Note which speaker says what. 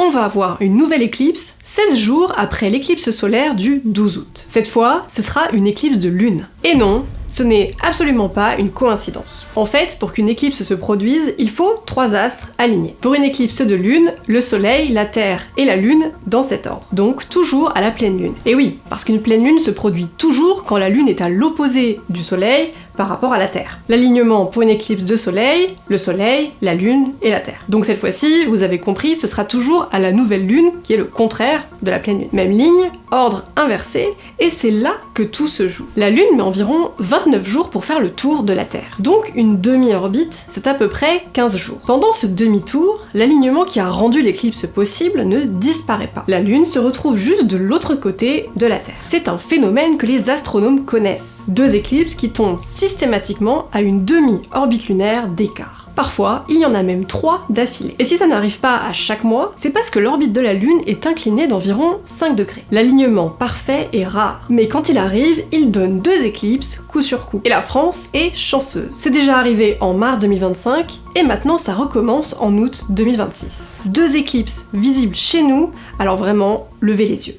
Speaker 1: on va avoir une nouvelle éclipse 16 jours après l'éclipse solaire du 12 août. Cette fois, ce sera une éclipse de lune. Et non, ce n'est absolument pas une coïncidence. En fait, pour qu'une éclipse se produise, il faut 3 astres alignés. Pour une éclipse de lune, le soleil, la terre et la lune dans cet ordre. Donc toujours à la pleine lune. Et oui, parce qu'une pleine lune se produit toujours quand la lune est à l'opposé du soleil par rapport à la Terre. L'alignement pour une éclipse de soleil, le soleil, la lune et la Terre. Donc cette fois-ci, vous avez compris, ce sera toujours à la nouvelle lune, qui est le contraire de la pleine lune. Même ligne, ordre inversé, et c'est là que tout se joue. La lune met environ 29 jours pour faire le tour de la Terre. Donc une demi-orbite, c'est à peu près 15 jours. Pendant ce demi-tour, l'alignement qui a rendu l'éclipse possible ne disparaît pas. La lune se retrouve juste de l'autre côté de la Terre. C'est un phénomène que les astronomes connaissent. 2 éclipses qui tombent systématiquement à une demi-orbite lunaire d'écart. Parfois, il y en a même 3 d'affilée. Et si ça n'arrive pas à chaque mois, c'est parce que l'orbite de la Lune est inclinée d'environ 5 degrés. L'alignement parfait est rare, mais quand il arrive, il donne 2 éclipses coup sur coup. Et la France est chanceuse. C'est déjà arrivé en mars 2025, et maintenant ça recommence en août 2026. 2 éclipses visibles chez nous, alors vraiment, levez les yeux.